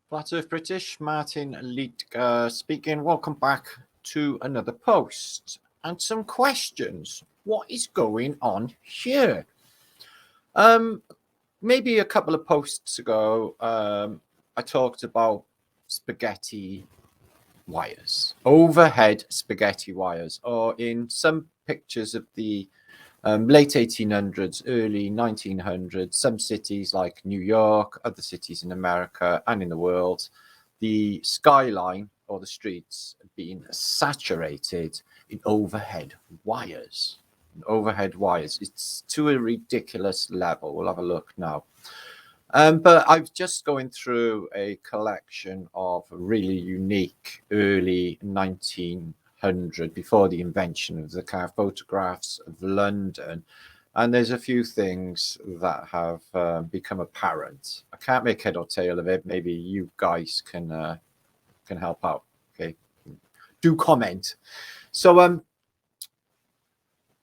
Flat Earth British, Martin Liedtke speaking. Welcome back to another post and some questions. What is going on here? Maybe a couple of posts ago, I talked about spaghetti wires, overhead spaghetti wires, or in some pictures of the late 1800s, early 1900s, some cities like New York, other cities in America and in the world, the skyline or the streets have been saturated in overhead wires. It's to a ridiculous level. We'll have a look now. But I've just going through a collection of really unique early 1900, before the invention of the car, photographs of London. And there's a few things that have become apparent. I can't make head or tail of it. Maybe you guys can help out. Okay, do comment. So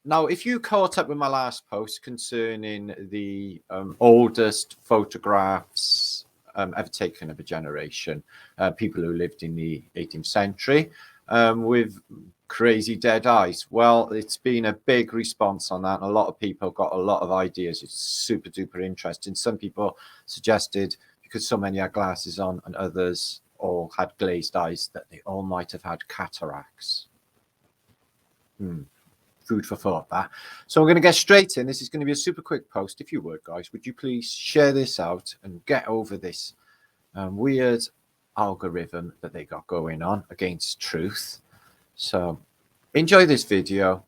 now, if you caught up with my last post concerning the oldest photographs ever taken of a generation, people who lived in the 18th century with crazy dead eyes, well, it's been a big response on that. And a lot of people got a lot of ideas. It's super duper interesting. Some people suggested, because so many had glasses on and others all had glazed eyes, that they all might have had cataracts. Food for thought, that. So I'm going to get straight in. This is going to be a super quick post. If you would, guys, would you please share this out and get over this weird algorithm that they got going on against truth. So enjoy this video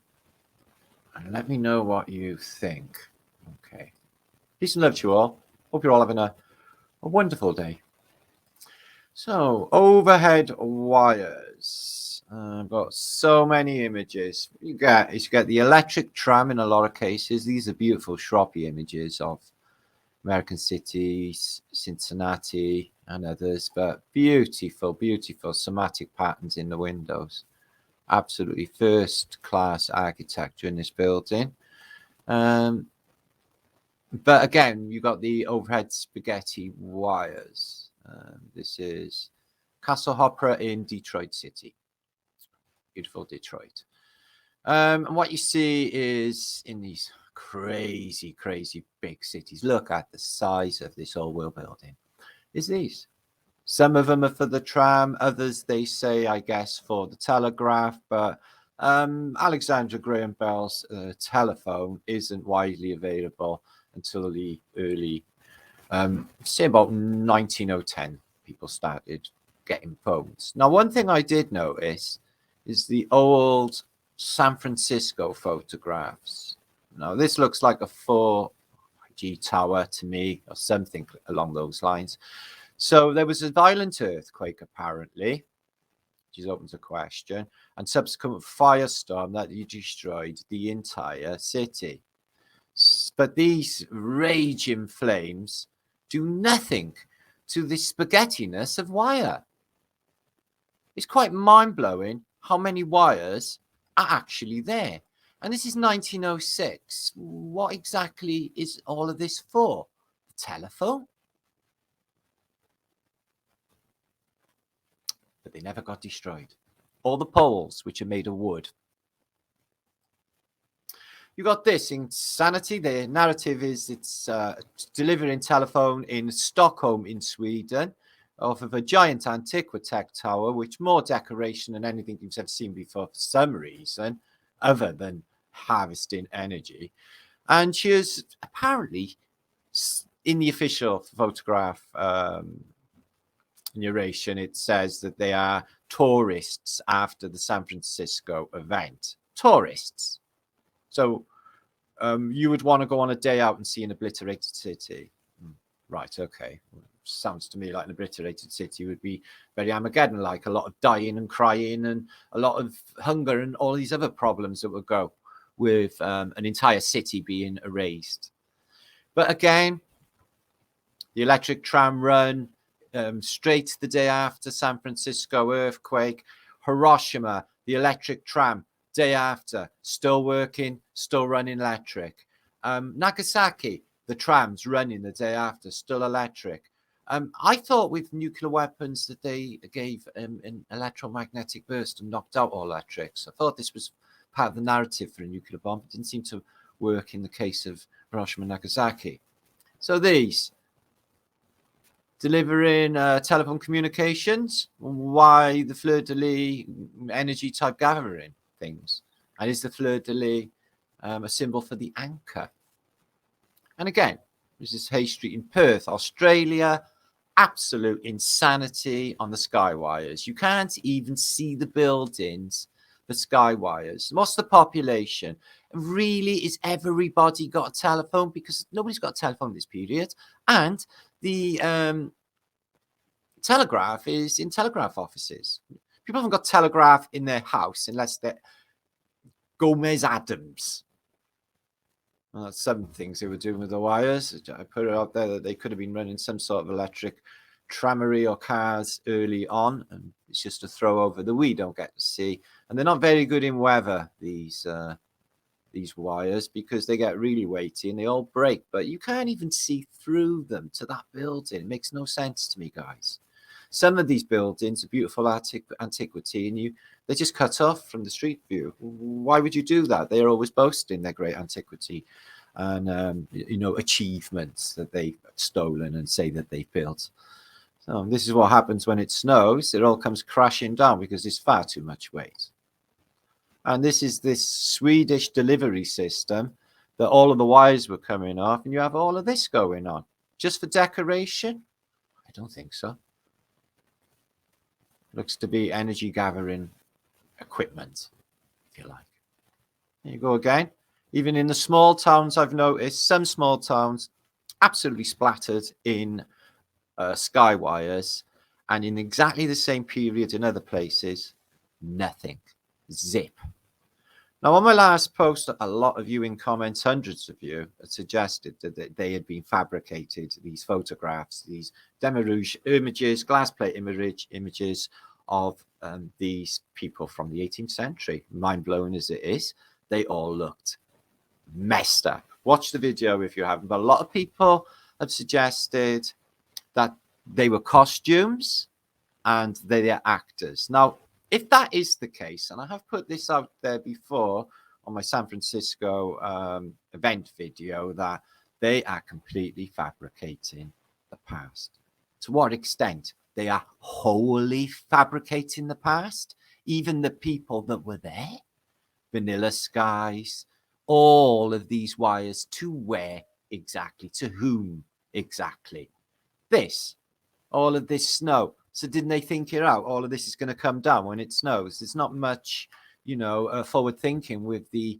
and let me know what you think. Okay, peace and love to you all. Hope you're all having a wonderful day. So overhead wires. I've got so many images. You get the electric tram in a lot of cases. These are beautiful shroppy images of American cities, Cincinnati and others, but beautiful somatic patterns in the windows. Absolutely first class architecture in this building. But again, you got the overhead spaghetti wires. This is Castle Opera in Detroit City. Beautiful Detroit. And what you see is in these crazy big cities, look at the size of this old world building, is these. Some of them are for the tram, others they say, I guess, for the telegraph, but Alexander Graham Bell's telephone isn't widely available until the early, say about 1910, people started getting phones. Now, one thing I did notice is the old San Francisco photographs. Now, this looks like a 4G tower to me, or something along those lines. So there was a violent earthquake, apparently, which opens a question, and subsequent firestorm that destroyed the entire city. But these raging flames do nothing to the spaghettiness of wire. It's quite mind-blowing how many wires are actually there. And this is 1906. What exactly is all of this for? The telephone? But they never got destroyed. All the poles, which are made of wood. You got this insanity. The narrative is it's delivering telephone in Stockholm in Sweden, off of a giant Antiquitech tower, which more decoration than anything you've ever seen before for some reason, other than harvesting energy. And she is apparently, in the official photograph narration, it says that they are tourists after the San Francisco event. Tourists. So you would want to go on a day out and see an obliterated city. Right, okay. Sounds to me like an obliterated city would be very Armageddon-like, a lot of dying and crying and a lot of hunger and all these other problems that would go with an entire city being erased. But again, the electric tram run straight the day after San Francisco earthquake. Hiroshima, the electric tram, day after, still working, still running electric. Nagasaki, the trams running the day after, still electric. I thought with nuclear weapons that they gave an electromagnetic burst and knocked out all electrics. I thought this was part of the narrative for a nuclear bomb. It didn't seem to work in the case of Hiroshima and Nagasaki. So these delivering telephone communications. Why the fleur-de-lis energy type gathering things? And is the fleur-de-lis a symbol for the anchor? And again, this is Hay Street in Perth, Australia. Absolute insanity on the sky wires. You can't even see the buildings, the sky wires. What's the population? Really, is everybody got a telephone? Because nobody's got a telephone this period. And the telegraph is in telegraph offices. People haven't got telegraph in their house unless they're Gomez Adams. Well, that's some things they were doing with the wires. I put it out there that they could have been running some sort of electric tramway or cars early on, and it's just a throw over that we don't get to see. And they're not very good in weather, these wires, because they get really weighty and they all break. But you can't even see through them to that building. It makes no sense to me, guys. Some of these buildings are beautiful antiquity, and they're just cut off from the street view. Why would you do that? They're always boasting their great antiquity and achievements that they've stolen and say that they've built. So this is what happens when it snows. It all comes crashing down because there's far too much weight. And this is this Swedish delivery system that all of the wires were coming off, and you have all of this going on just for decoration. I don't think so. Looks to be energy gathering equipment, if you like. There you go again. Even in the small towns, I've noticed some small towns absolutely splattered in sky wires, and in exactly the same period in other places, nothing. Zip. Now, on my last post, a lot of you in comments, hundreds of you, had suggested that they had been fabricated, these photographs, these demi-rouge images, glass plate images of these people from the 18th century. Mind-blowing as it is, they all looked messed up. Watch the video if you haven't, but a lot of people have suggested that they were costumes and they are actors. Now, if that is the case, and I have put this out there before on my San Francisco event video, that they are completely fabricating the past. To what extent? They are wholly fabricating the past. Even the people that were there, vanilla skies, all of these wires, to where exactly? To whom exactly? This, all of this snow. So didn't they think it out? All of this is going to come down when it snows. There's not much, forward thinking with the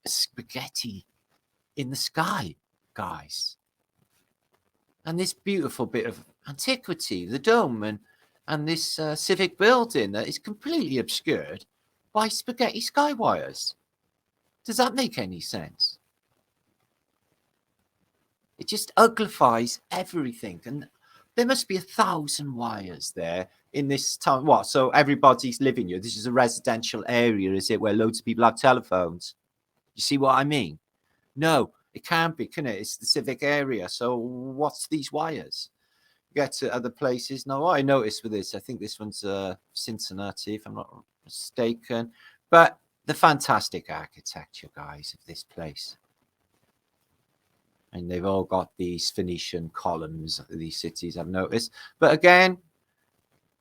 spaghetti in the sky, guys. And this beautiful bit of antiquity, the dome and this civic building that is completely obscured by spaghetti sky wires. Does that make any sense? It just uglifies everything. And there must be 1,000 wires there in this town. What? So everybody's living here. This is a residential area, is it, where loads of people have telephones? You see what I mean? No, it can't be, can it? It's the civic area. So what's these wires? Get to other places. Now, what I noticed with this, I think this one's Cincinnati, if I'm not mistaken. But the fantastic architecture, guys, of this place. And they've all got these Phoenician columns, these cities, I've noticed. But again,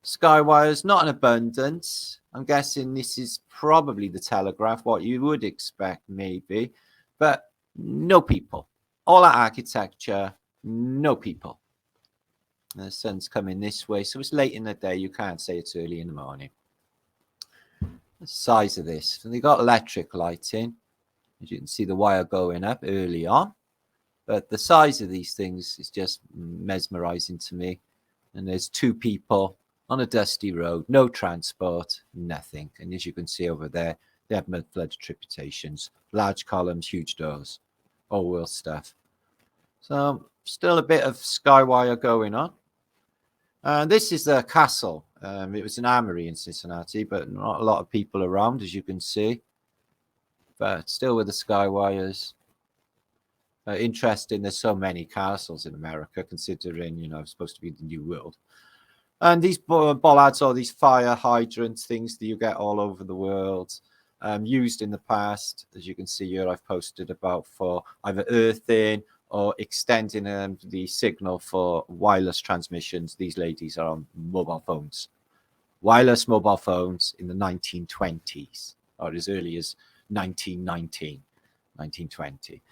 sky wires, not in abundance. I'm guessing this is probably the telegraph, what you would expect, maybe. But no people. All that architecture, no people. And the sun's coming this way, so it's late in the day. You can't say it's early in the morning. The size of this. And they got electric lighting. As you can see, the wire going up early on. But the size of these things is just mesmerizing to me. And there's two people on a dusty road, no transport, nothing. And as you can see over there, they have mudflood tributations, large columns, huge doors, all world stuff. So still a bit of skywire going on. This is the castle. It was an armory in Cincinnati, but not a lot of people around, as you can see. But still with the sky wires. interesting. There's so many castles in America, considering, you know, it's supposed to be the New World. And these bollards are these fire hydrants, things that you get all over the world, used in the past. As you can see here, I've posted about for either earthing or extending the signal for wireless transmissions. These ladies are on mobile phones, wireless mobile phones in the 1920s, or as early as 1919, 1920.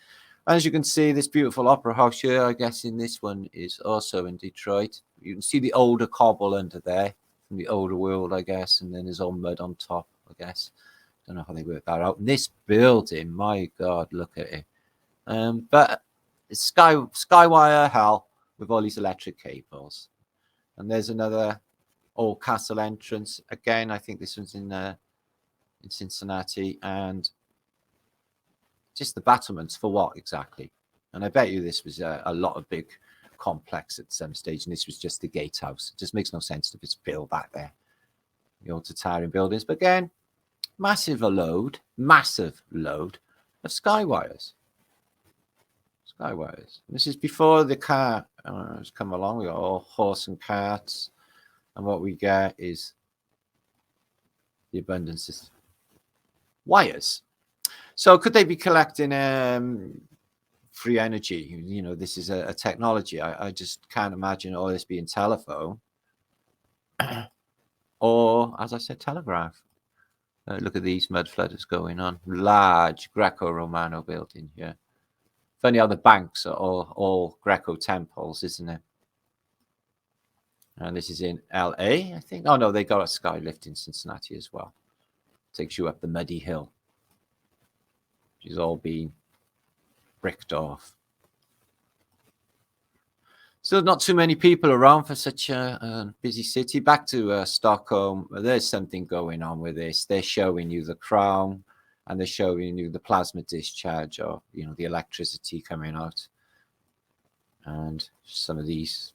As you can see, this beautiful opera house here, I guess in this one, is also in Detroit. You can see the older cobble under there from the older world, I guess, and then there's all mud on top, I guess. Don't know how they work that out. And this building, my God, look at it. But it's skywire hell with all these electric cables. And there's another old castle entrance. Again, I think this one's in Cincinnati, and just the battlements for what exactly? And I bet you this was a lot of big complex at some stage, and this was just the gatehouse. It just makes no sense to just build that there. The old Tartarian buildings, but again, massive load of skywires. Skywires. This is before the car has come along. We got all horse and carts, and what we get is the abundance of wires. So could they be collecting free energy? You know, this is a technology. I just can't imagine all this being telephone or, as I said, telegraph. Look at these mud flooders going on. Large Greco-Romano building here. Funny how the banks are all Greco temples, isn't it? And this is in LA, I think. Oh, no, they got a sky lift in Cincinnati as well. Takes you up the muddy hill. Which is all being bricked off. So not too many people around for such a busy city. Back to Stockholm. There's something going on with this. They're showing you the crown, and they're showing you the plasma discharge, or, you know, the electricity coming out. And some of these,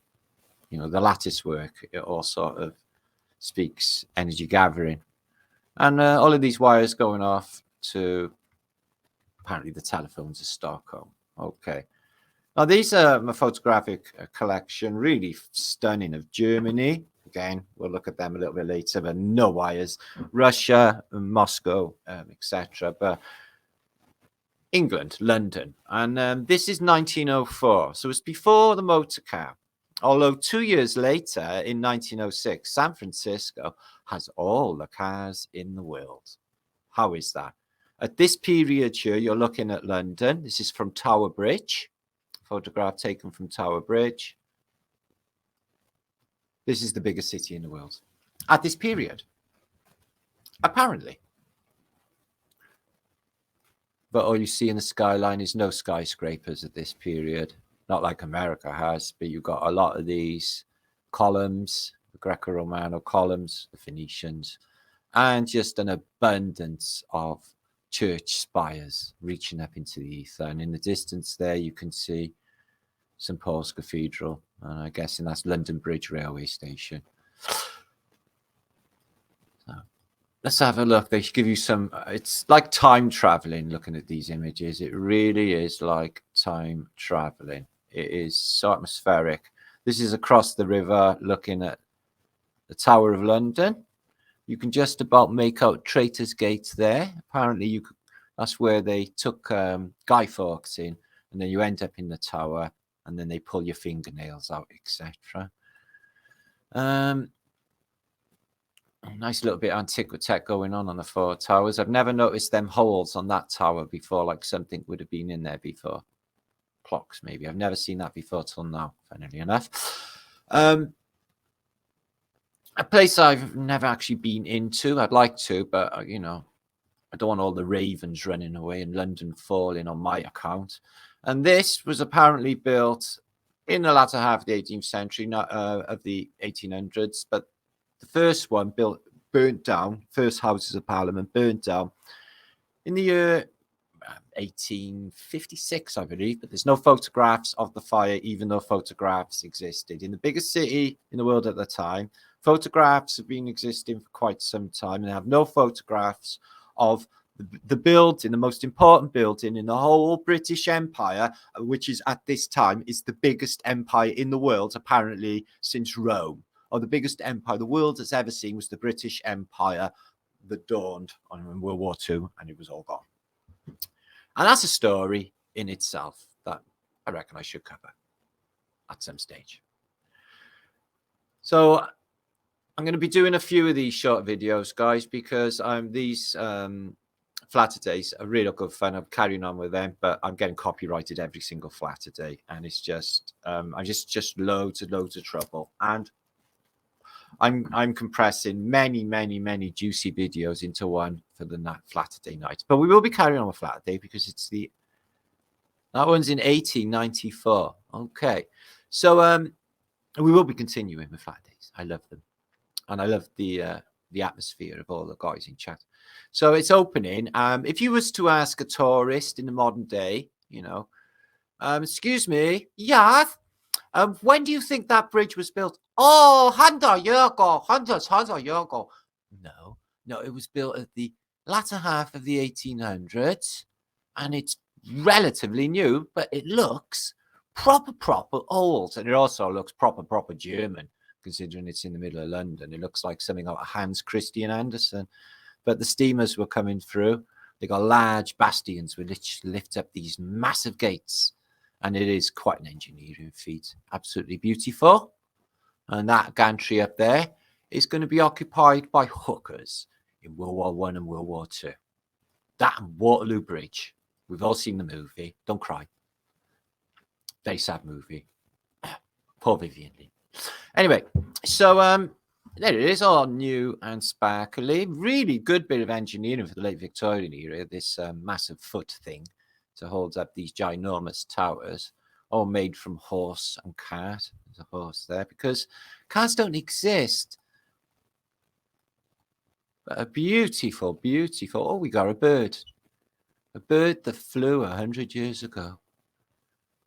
you know, the lattice work, it all sort of speaks energy gathering. And all of these wires going off to apparently the telephones of Stockholm. Okay. Now, these are my photographic collection, really stunning, of Germany. Again, we'll look at them a little bit later, but no wires. Russia, Moscow, etc. But England, London. And this is 1904. So it's before the motor car. Although 2 years later, in 1906, San Francisco has all the cars in the world. How is that? At this period here, you're looking at London. This is from Tower Bridge. Photograph taken from Tower Bridge. This is the biggest city in the world at this period, apparently. But all you see in the skyline is no skyscrapers at this period. Not like America has, but you've got a lot of these columns, the Greco-Romano columns, the Phoenicians, and just an abundance of church spires reaching up into the ether. And in the distance there, you can see St. Paul's Cathedral, and I'm guessing that's London Bridge Railway Station. So let's have a look. They give you some, it's like time traveling looking at these images. It really is like time traveling. It is so atmospheric. This is across the river looking at the Tower of London. You can just about make out Traitor's Gate there. Apparently, that's where they took Guy Fawkes in, and then you end up in the tower, and then they pull your fingernails out, etc. Nice little bit of antiquitech going on the four towers. I've never noticed them holes on that tower before, like something would have been in there before. Clocks, maybe. I've never seen that before till now, funnily enough. A place I've never actually been into. I'd like to, but, you know, I don't want all the ravens running away and London falling on my account. And this was apparently built in the latter half of the 18th century, not of the 1800s. But the first one burnt down, first Houses of Parliament burnt down in the year 1856, I believe. But there's no photographs of the fire, even though photographs existed. In the biggest city in the world at the time, photographs have been existing for quite some time, and they have no photographs of The building, the most important building in the whole British Empire, which is at this time is the biggest empire in the world, apparently since Rome, or the biggest empire the world has ever seen, was the British Empire that dawned on World War II, and it was all gone. And that's a story in itself that I reckon I should cover at some stage. So I'm going to be doing a few of these short videos, guys, because these flatter days are really good fun. I'm carrying on with them, but I'm getting copyrighted every single flatter day, and it's just I just loads of trouble. And I'm compressing many juicy videos into one for the flatter day night. But we will be carrying on with flatter day because it's that one's in 1894. Okay, so we will be continuing with flatter days. I love them, and I love the atmosphere of all the guys in chat. So it's opening. If you was to ask a tourist in the modern day, excuse me, yeah, when do you think that bridge was built? Oh, 100 years ago, 100 years ago. No, it was built at the latter half of the 1800s, and it's relatively new, but it looks proper old, and it also looks proper German, considering it's in the middle of London. It looks like something like Hans Christian Andersen. But the steamers were coming through. They got large bastions which lift up these massive gates. And it is quite an engineering feat. Absolutely beautiful. And that gantry up there is going to be occupied by hookers in World War I and World War II. That and Waterloo Bridge. We've all seen the movie. Don't cry. Very sad movie. Poor Vivian Lee. Anyway, so there it is, all new and sparkly. Really good bit of engineering for the late Victorian era, this massive foot thing to hold up these ginormous towers, all made from horse and cart. There's a horse there, because cars don't exist. But a beautiful. Oh, we got a bird. A bird that flew 100 years ago.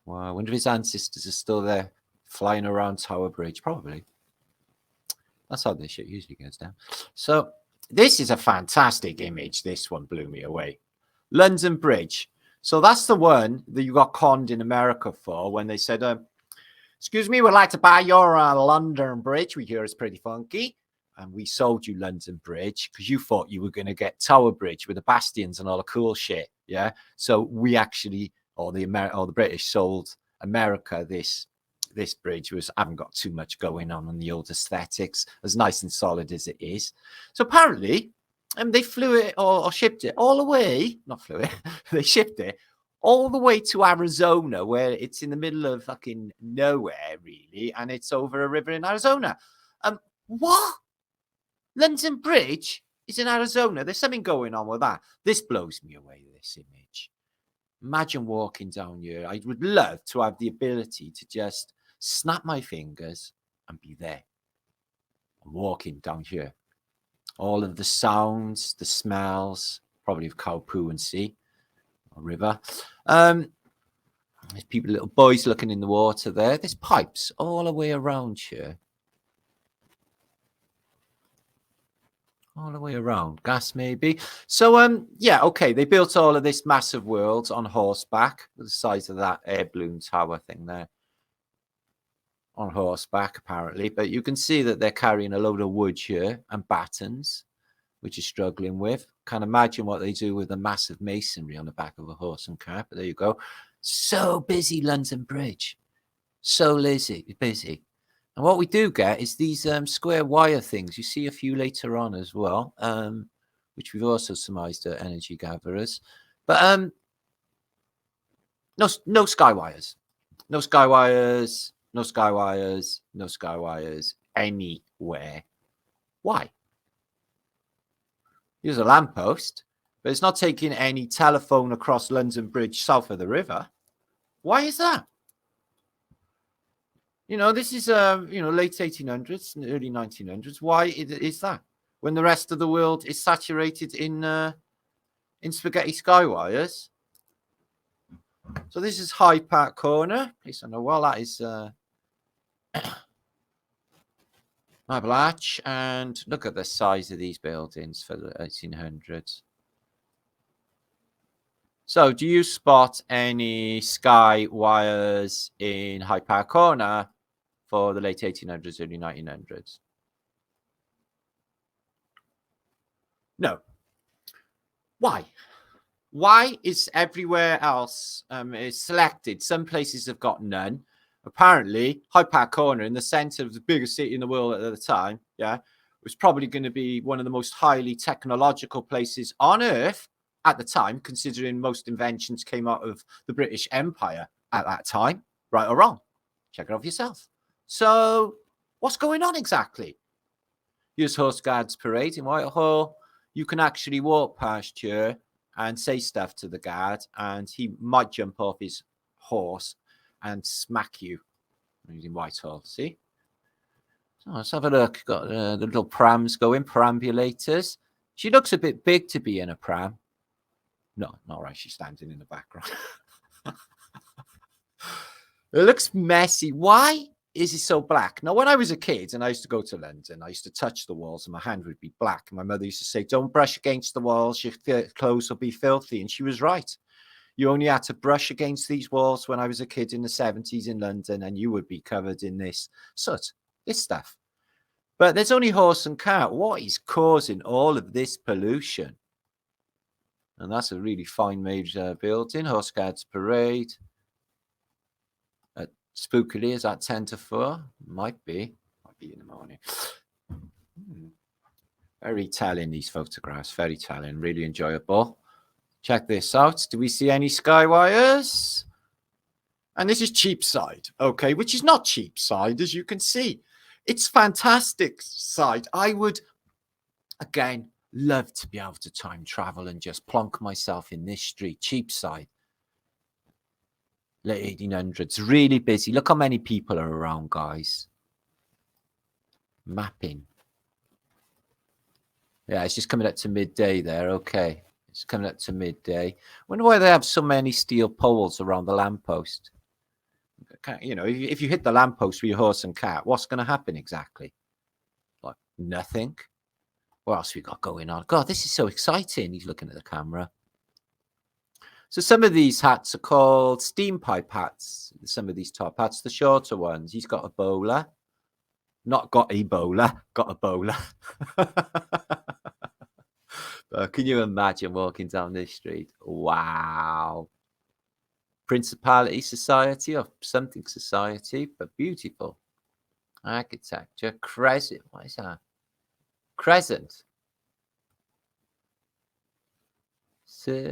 Wow, I wonder if his ancestors are still there, flying around Tower Bridge. Probably. That's how this shit usually goes down. So this is a fantastic image. This one blew me away. London Bridge. So that's the one that you got conned in America for when they said, excuse me, we'd like to buy your London Bridge. We hear it's pretty funky. And we sold you London Bridge because you thought you were going to get Tower Bridge with the bastions and all the cool shit. Yeah. So we actually, or the British sold America this bridge haven't got too much going on the old aesthetics, as nice and solid as it is. So apparently, they flew it or shipped it all the way, not flew it, they shipped it all the way to Arizona, where it's in the middle of fucking nowhere, really, and it's over a river in Arizona. What? London Bridge is in Arizona? There's something going on with that. This blows me away, this image. Imagine walking down here. I would love to have the ability to just snap my fingers and be there. I'm walking down here. All of the sounds, the smells, probably of cow poo and sea or river. There's people, little boys looking in the water there. There's pipes all the way around here. All the way around. Gas, maybe. So, yeah, okay. They built all of this massive world on horseback, the size of that air balloon tower thing there. On horseback, apparently. But you can see that they're carrying a load of wood here and battens, which is struggling with. Can't imagine what they do with the massive masonry on the back of a horse and cart. But there you go. So busy, London Bridge. So busy. And what we do get is these square wire things. You see a few later on as well, which we've also surmised are energy gatherers. But no sky wires. No sky wires. No sky wires. No sky wires anywhere. Why? Here's a lamppost, but it's not taking any telephone across London Bridge south of the river. Why is that? This is, late 1800s, early 1900s. Why is that? When the rest of the world is saturated in spaghetti sky wires. So this is Hyde Park Corner. Place on the wall. That is Marble Arch. And look at the size of these buildings for the 1800s. So, do you spot any sky wires in Hyde Park Corner for the late 1800s, early 1900s? No. Why? Why is everywhere else is selected? Some places have got none. Apparently, Hyde Park Corner, in the centre of the biggest city in the world at the time, was probably going to be one of the most highly technological places on earth at the time, considering most inventions came out of the British Empire at that time, right or wrong. Check it out for yourself. So, what's going on exactly? Here's Horse Guards Parade in Whitehall. You can actually walk past here and say stuff to the guard, and he might jump off his horse and smack you. He's in Whitehall, see? So let's have a look. Got the little prams going, perambulators. She looks a bit big to be in a pram. No, not right. She's standing in the background. It looks messy. Why is it so black? Now, when I was a kid and I used to go to London, I used to touch the walls and my hand would be black. And my mother used to say, don't brush against the walls. Your clothes will be filthy. And she was right. You only had to brush against these walls when I was a kid in the 70s in London, and you would be covered in this soot, this stuff. But there's only horse and cart. What is causing all of this pollution? And that's a really fine made building. Horse Guards Parade. Spookily, is that 10 to 4? Might be in the morning. Very telling, these photographs. Very telling. Really enjoyable. Check this out. Do we see any sky wires? And this is Cheapside, okay, which is not Cheapside, as you can see. It's fantastic side. I would, again, love to be able to time travel and just plonk myself in this street, Cheapside. Late 1800s, really busy. Look how many people are around, guys. Mapping. Yeah, it's just coming up to midday there. Okay, it's coming up to midday. Wonder why they have so many steel poles around the lamppost. You know, if you hit the lamppost with your horse and cat, what's going to happen exactly? Like nothing. What else we got going on? God, this is so exciting. He's looking at the camera. So some of these hats are called steam pipe hats. Some of these top hats, the shorter ones. He's got a bowler. Not got Ebola, got a bowler. Can you imagine walking down this street? Wow. Principality Society or something society, but beautiful. Architecture. Crescent. What is that? Crescent.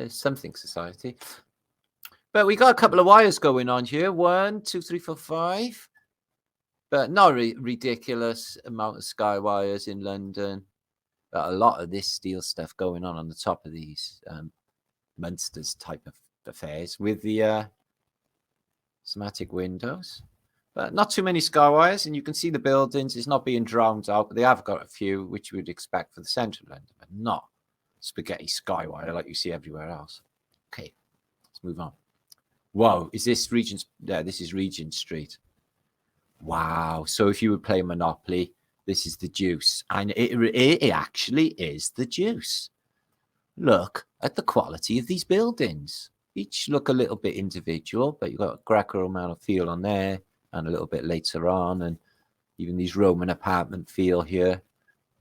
Something society. But we got a couple of wires going on here. 1, 2, 3, 4, 5. But not ridiculous amount of sky wires in London. But a lot of this steel stuff going on the top of these Munsters type of affairs with the somatic windows. But not too many sky wires, and you can see the buildings. It's not being drowned out, but they have got a few, which you would expect for the centre of London, but not spaghetti sky wire like you see everywhere else. Okay, let's move on. Whoa, is this Regent? Yeah, this is Regent Street. Wow. So if you would play Monopoly, this is the juice. And it actually is the juice. Look at the quality of these buildings. Each look a little bit individual, but you've got a Greco-Roman feel on there and a little bit later on. And even these Roman apartment feel here.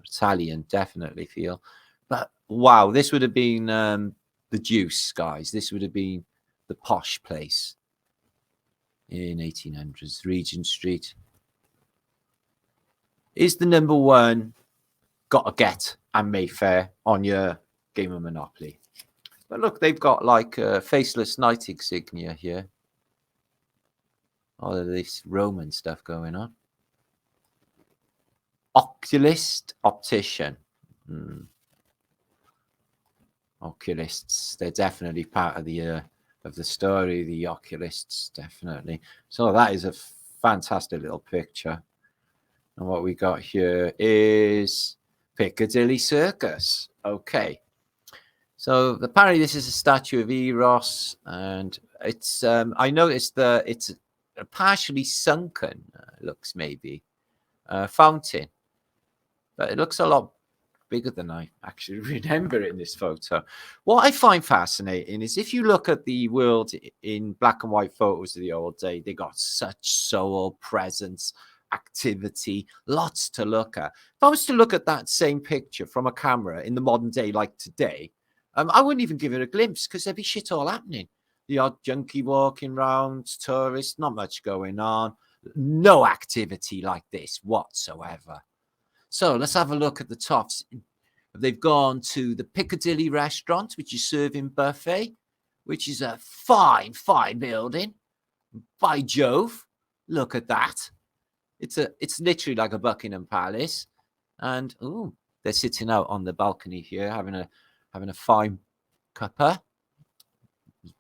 Italian definitely feel. But wow, this would have been the juice, guys. This would have been the posh place in 1800s. Regent Street is the number one got to get and Mayfair on your game of Monopoly. But look, they've got like a faceless knight insignia here. All of this Roman stuff going on. Oculist, optician. Oculists, they're definitely part of the story. The oculists, definitely. So that is a fantastic little picture. And what we got here is Piccadilly Circus. Okay. So apparently this is a statue of Eros, and it's I noticed that it's a partially sunken looks maybe fountain, but it looks a lot bigger than I actually remember in this photo. What I find fascinating is if you look at the world in black and white photos of the old day, they got such soul, presence, activity, lots to look at. If I was to look at that same picture from a camera in the modern day like today, I wouldn't even give it a glimpse because there'd be shit all happening. The odd junkie walking around, tourists, not much going on. No activity like this whatsoever. So let's have a look at the tops. They've gone to the Piccadilly restaurant, which is serving buffet, which is a fine, fine building. By Jove, look at that. It's literally like a Buckingham Palace. And oh, they're sitting out on the balcony here, having a fine cuppa.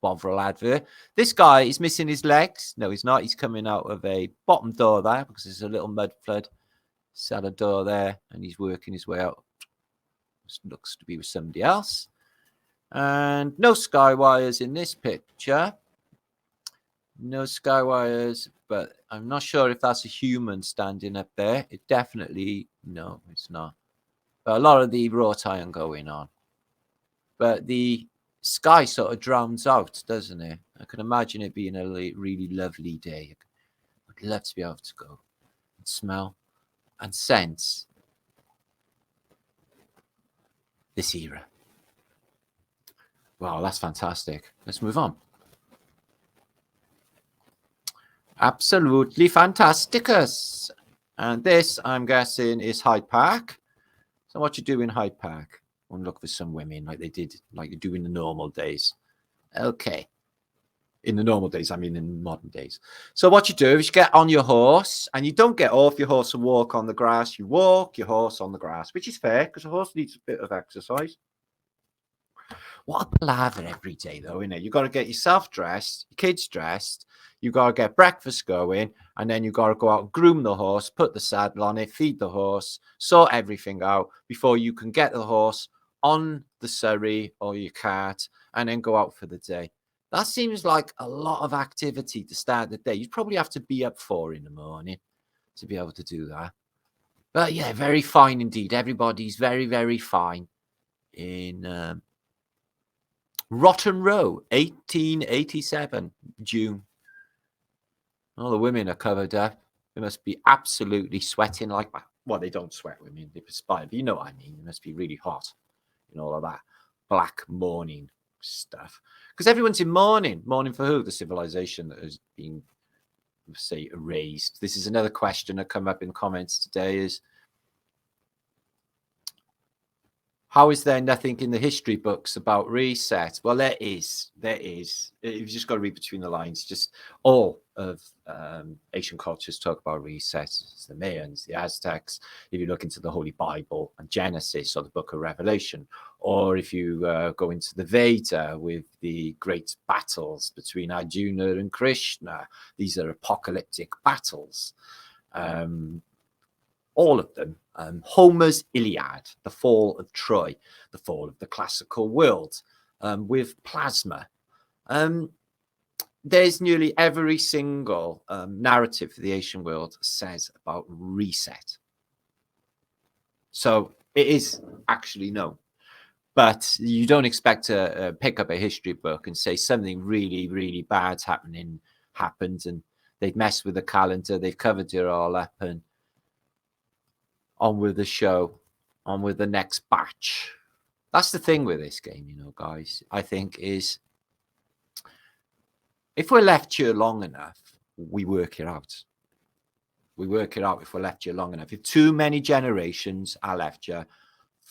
Bovril advert. This guy is missing his legs. No, he's not. He's coming out of a bottom door there because there's a little mudflood cellar door there, and he's working his way out. Looks to be with somebody else. And no sky wires in this picture. No sky wires, but I'm not sure if that's a human standing up there. It definitely, no, it's not. But a lot of the wrought iron going on. But the sky sort of drowns out, doesn't it? I can imagine it being a really lovely day. I'd love to be able to go and smell and sense this era. Wow, that's fantastic. Let's move on. Absolutely fantasticus. And this, I'm guessing, is Hyde Park. So what you do in Hyde Park? And look for some women like they do in the normal days. Okay. In the normal days, I mean in modern days. So what you do is you get on your horse and you don't get off your horse and walk on the grass. You walk your horse on the grass, which is fair because a horse needs a bit of exercise. What a palaver every day, though, isn't it? You've got to get yourself dressed, your kids dressed, you've got to get breakfast going, and then you've got to go out and groom the horse, put the saddle on it, feed the horse, sort everything out before you can get the horse on the surrey or your cart and then go out for the day. That seems like a lot of activity to start the day. You'd probably have to be up 4 in the morning to be able to do that. But yeah, very fine indeed. Everybody's very, very fine in Rotten Row, 1887, June. All the women are covered up. They must be absolutely sweating like, well, they don't sweat, women. They perspire, but you know what I mean. It must be really hot and all of that black mourning stuff. Because everyone's in mourning. Mourning for who? The civilization that has been, say, erased. This is another question that come up in comments today is, how is there nothing in the history books about reset? Well, there is. You've just got to read between the lines. Just all of Asian cultures talk about reset. It's the Mayans, the Aztecs. If you look into the Holy Bible and Genesis or the Book of Revelation, or if you go into the Veda with the great battles between Arjuna and Krishna, these are apocalyptic battles. All of them. Homer's Iliad, the fall of Troy, the fall of the classical world, with plasma. There's nearly every single narrative for the Asian world says about reset. So it is actually known. But you don't expect to pick up a history book and say something really, really bad's happened and they've messed with the calendar, they've covered it all up and on with the show, on with the next batch. That's the thing with this game, you know, guys, I think is if we're left here long enough, we work it out. We work it out if we're left here long enough. If too many generations are left here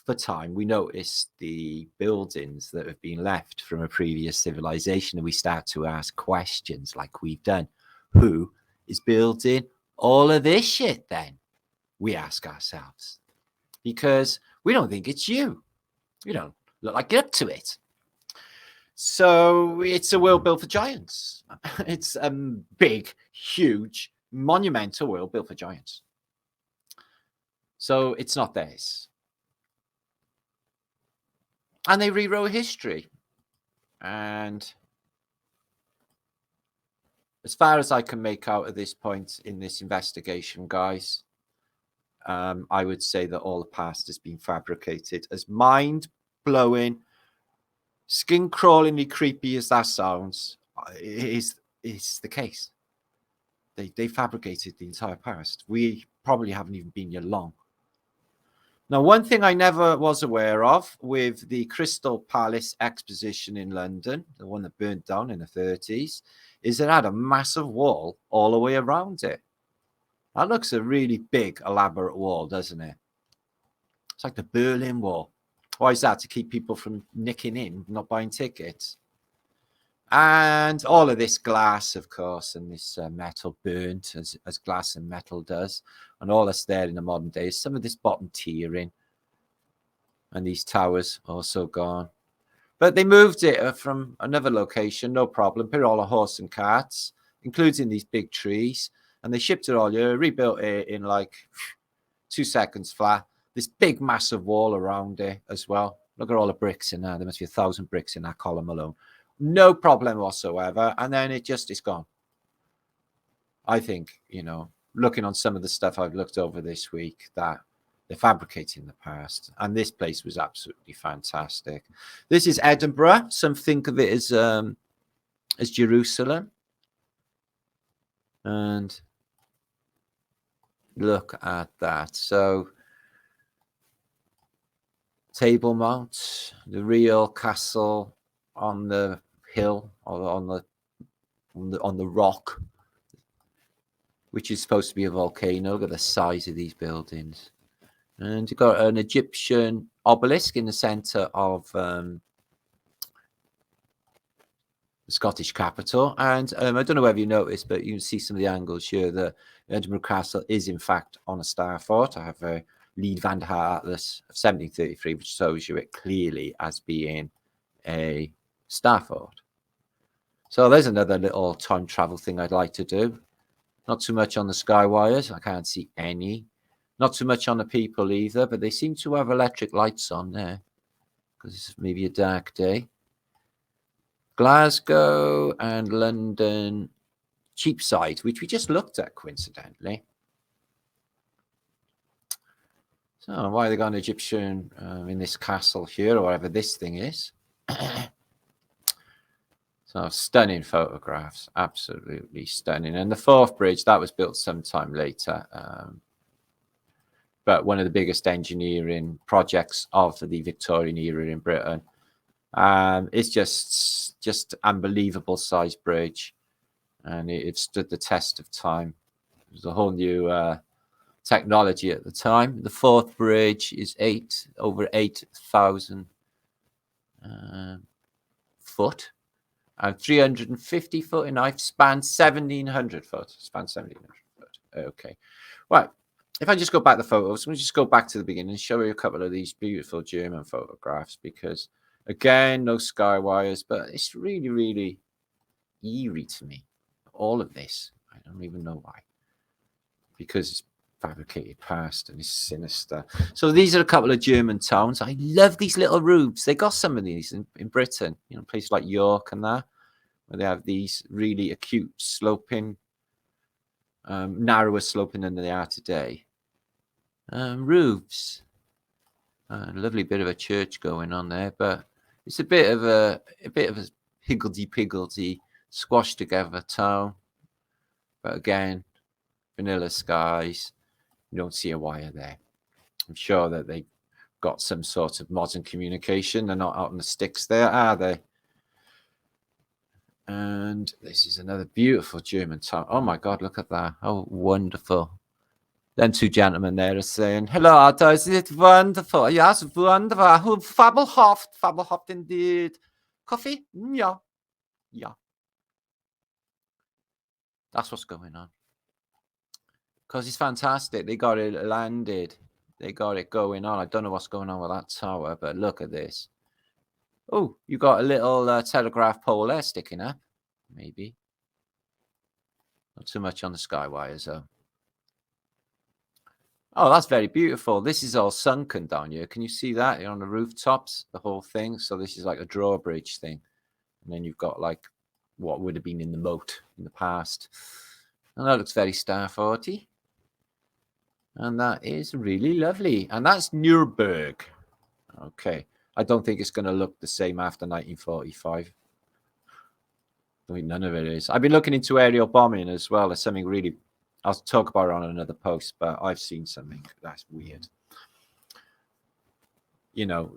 for time, we notice the buildings that have been left from a previous civilization and we start to ask questions like we've done. Who is building all of this shit then? We ask ourselves, because we don't think it's you. You don't look like you're up to it. So it's a world built for giants. It's a big, huge, monumental world built for giants. So it's not theirs. And they rewrote history. And as far as I can make out at this point in this investigation, guys, I would say that all the past has been fabricated. As mind-blowing, skin-crawlingly creepy as that sounds, is the case. They fabricated the entire past. We probably haven't even been here long. Now, one thing I never was aware of with the Crystal Palace exposition in London, the one that burnt down in the 30s, is it had a massive wall all the way around it. That looks a really big, elaborate wall, doesn't it? It's like the Berlin Wall. Why is that? To keep people from nicking in, not buying tickets. And all of this glass, of course, and this metal burnt as glass and metal does. And all that's there in the modern day is some of this bottom tiering. And these towers also gone. But they moved it from another location, no problem. Put it all on horse and carts, including these big trees. And they shipped it all here, rebuilt it in like 2 seconds flat. This big, massive wall around it as well. Look at all the bricks in there. There must be 1,000 bricks in that column alone. No problem whatsoever. And then it's gone. I think, looking on some of the stuff I've looked over this week, that they're fabricating the past. And this place was absolutely fantastic. This is Edinburgh. Some think of it as Jerusalem. And look at that. So Table Mount, the real castle on the hill or on the rock, which is supposed to be a volcano. Look at the size of these buildings. And you've got an Egyptian obelisk in the center of the Scottish capital. And I don't know whether you noticed, but you can see some of the angles here that Edinburgh Castle is in fact on a star fort. I have a Lead van der Haar Atlas of 1733, which shows you it clearly as being a star fort. So there's another little time travel thing I'd like to do. Not too much on the sky wires. I can't see any. Not too much on the people either, but they seem to have electric lights on there because it's maybe a dark day. Glasgow and London Cheapside, which we just looked at coincidentally. So why they got an Egyptian in this castle here or whatever this thing is. So stunning photographs, absolutely stunning. And the Forth Bridge, that was built sometime later. But one of the biggest engineering projects of the Victorian era in Britain. It's just unbelievable size bridge. And it stood the test of time. It was a whole new technology at the time. The Forth Bridge is over 8,000 foot. And 350 foot in height, spans 1,700 foot. Okay. Right. If I just go back to the photos, let me just go back to the beginning and show you a couple of these beautiful German photographs because, again, no sky wires, but it's really, really eerie to me. All of this. I don't even know why. Because it's fabricated past and it's sinister. So these are a couple of German towns. I love these little roofs. They got some of these in Britain, places like York and that, where they have these really acute sloping, narrower sloping than they are today. Roofs. A lovely bit of a church going on there, but it's a bit of a higgledy-piggledy, squashed together town. But again, vanilla skies. You don't see a wire there. I'm sure that they got some sort of modern communication. They're not out on the sticks there, are they? And this is another beautiful German town. Oh my God, look at that. How wonderful. Them two gentlemen there are saying, hello, Otto, is it wonderful? Yes, wonderful. Fabelhaft indeed. Coffee? Yeah. Yeah. That's what's going on. Because it's fantastic. They got it landed. They got it going on. I don't know what's going on with that tower, but look at this. Oh, you got a little telegraph pole there sticking up. Maybe. Not too much on the sky wires, though. Oh, that's very beautiful. This is all sunken down here. Can you see that? You're on the rooftops, the whole thing. So this is like a drawbridge thing. And then you've got like what would have been in the moat in the past. And that looks very Starforty. And that is really lovely. And that's Nuremberg. Okay. I don't think it's going to look the same after 1945. I think none of it is. I've been looking into aerial bombing as well. There's something really, I'll talk about it on another post, but I've seen something that's weird. You know,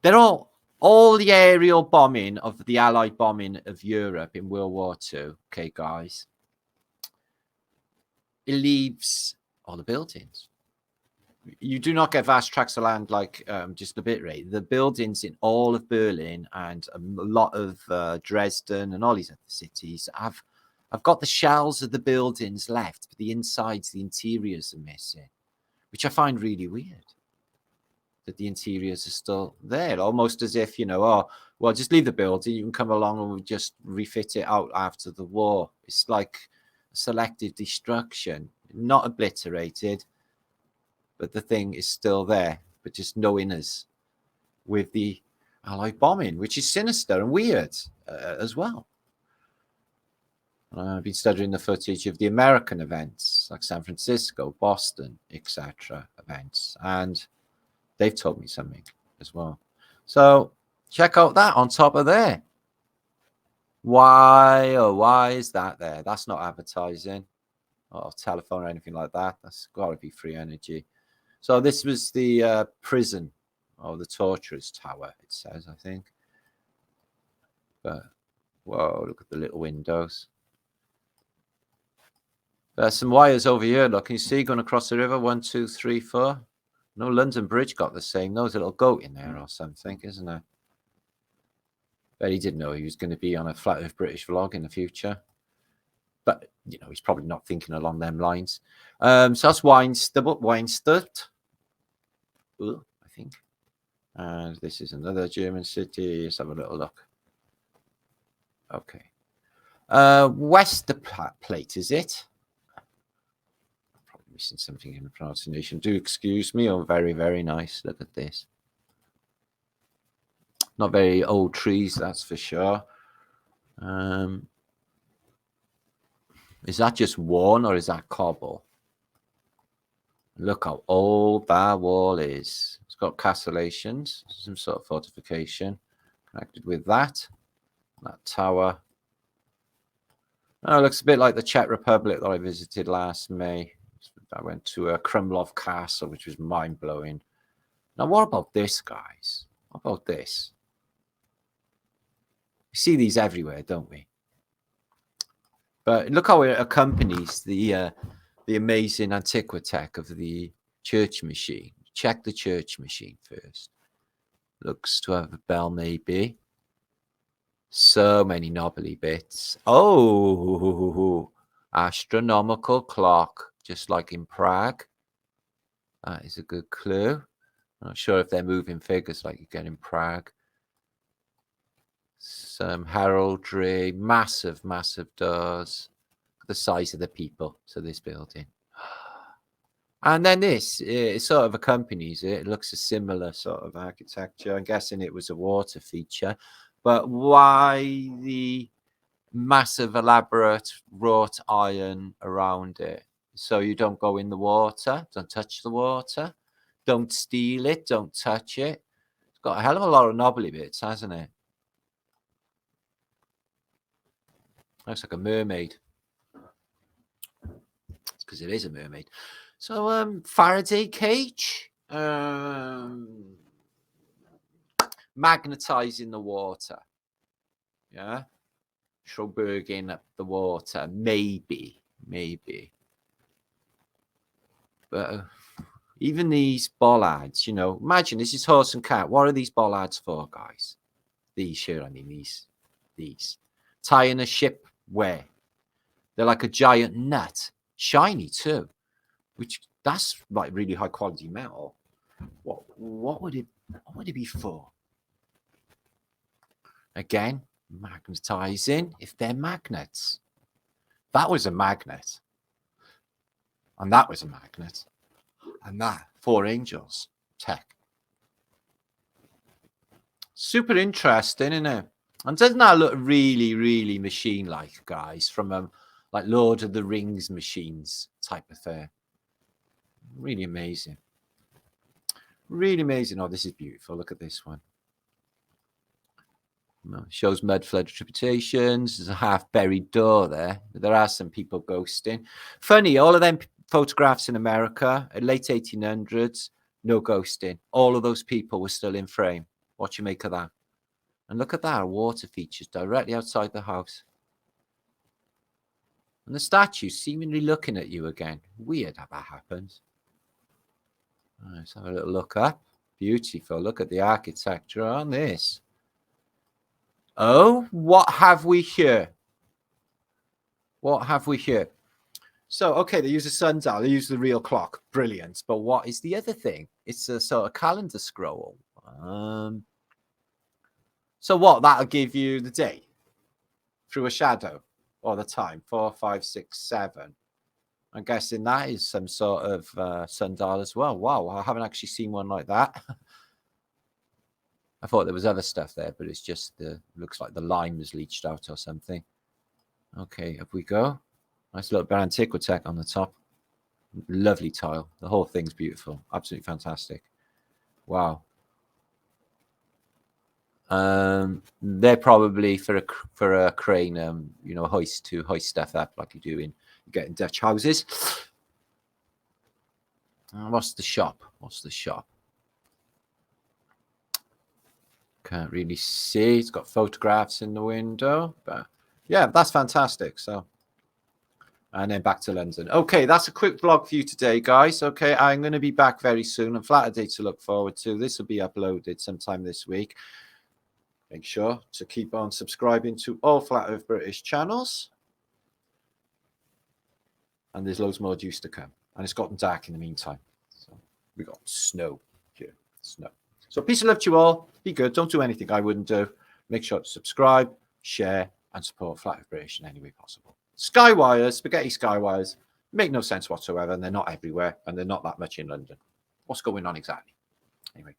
they're all the aerial bombing of the Allied bombing of Europe in World War II. Okay, guys. It leaves all the buildings. You do not get vast tracts of land like just the bit rate. The buildings in all of Berlin and a lot of Dresden and all these other cities have got the shells of the buildings left, but the insides, the interiors are missing, which I find really weird. That the interiors are still there, almost as if, you know, oh, well, just leave the building. You can come along and we'll just refit it out after the war. It's like selective destruction, not obliterated, but the thing is still there, but just no inners with the Allied bombing, which is sinister and weird as well. I've been studying the footage of the American events, like San Francisco, Boston, etc. events, and they've told me something as well. So check out that on top of there. Why is that there? That's not advertising or telephone or anything like that. That's got to be free energy. So this was the prison or the torturer's tower, it says, I think. But, whoa, look at the little windows. There's some wires over here, look. Can you see going across the river? 1, 2, 3, 4. No, London Bridge got the same. There's a little goat in there or something, isn't there? But he didn't know he was going to be on a Flat Earth British vlog in the future. But, you know, he's probably not thinking along them lines. So that's Weinstadt. I think. And this is another German city. Let's have a little look. Okay. Westerplatte, is it? I'm probably missing something in the pronunciation. Do excuse me. Oh, very, very nice. Look at this. Not very old trees, that's for sure. Is that just worn or is that cobble? Look how old that wall is. It's got castellations, some sort of fortification connected with that tower. Oh, it looks a bit like the Czech Republic that I visited last May. I went to a Krumlov Castle, which was mind-blowing. Now, what about this, guys? What about this? We see these everywhere, don't we? But look how it accompanies the amazing antiquitech of the church machine. Check the church machine first. Looks to have a bell, maybe. So many knobbly bits. Oh, astronomical clock, just like in Prague. That is a good clue. I'm not sure if they're moving figures like you get in Prague. Some heraldry, massive doors. The size of the people to this building. And then this, it sort of accompanies it. It looks a similar sort of architecture. I'm guessing it was a water feature. But why the massive, elaborate wrought iron around it? So you don't go in the water, don't touch the water, don't steal it, don't touch it. It's got a hell of a lot of knobbly bits, hasn't it? Looks like a mermaid. It's because it is a mermaid. So Faraday cage, magnetizing the water. Yeah, Schroberging up the water. Maybe. But even these bollards, you know, imagine this is horse and cat. What are these bollards for, guys? These here, I mean, these. Tying a ship where? They're like a giant nut. Shiny too. Which that's like really high quality metal. What would it be for? Again, magnetizing if they're magnets. That was a magnet. And that was a magnet. And that, 4 angels tech. Super interesting, isn't it? And doesn't that look really, really machine-like, guys, from like Lord of the Rings machines type of thing? Really amazing. Really amazing. Oh, this is beautiful. Look at this one. Shows mud flood interpretations. There's a half buried door there. There are some people ghosting. Funny, all of them photographs in America, late 1800s, no ghosting. All of those people were still in frame. What you make of that? And look at that, water features directly outside the house. And the statue seemingly looking at you again. Weird how that happens. All right, let's have a little look up. Beautiful. Look at the architecture on this. Oh, what have we here? What have we here? So, okay, they use a sundial. They use the real clock. Brilliant. But what is the other thing? It's a sort of calendar scroll. So what? That'll give you the day through a shadow or the time. 4, 5, 6, 7. I'm guessing that is some sort of sundial as well. Wow, I haven't actually seen one like that. I thought there was other stuff there, but it's just looks like the line was leached out or something. Okay, up we go. Nice little bit of antiquitech on the top. Lovely tile. The whole thing's beautiful. Absolutely fantastic. Wow. They're probably for a crane, hoist to hoist stuff up like you do in Dutch houses. What's the shop? What's the shop? Can't really see. It's got photographs in the window, but yeah, that's fantastic. So, and then back to London. Okay, that's a quick vlog for you today, guys. Okay, I'm going to be back very soon, and flatter day to look forward to. This will be uploaded sometime this week. Make sure to keep on subscribing to all Flat Earth British channels. And there's loads more juice to come. And it's gotten dark in the meantime. So we got snow here. Snow. So peace and love to you all. Be good. Don't do anything I wouldn't do. Make sure to subscribe, share, and support Flat Earth British in any way possible. Skywires, spaghetti skywires, make no sense whatsoever. And they're not everywhere. And they're not that much in London. What's going on exactly? Anyway,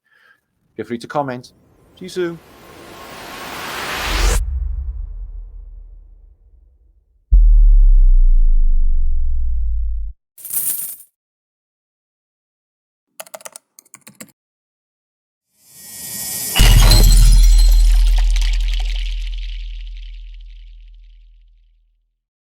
feel free to comment. See you soon.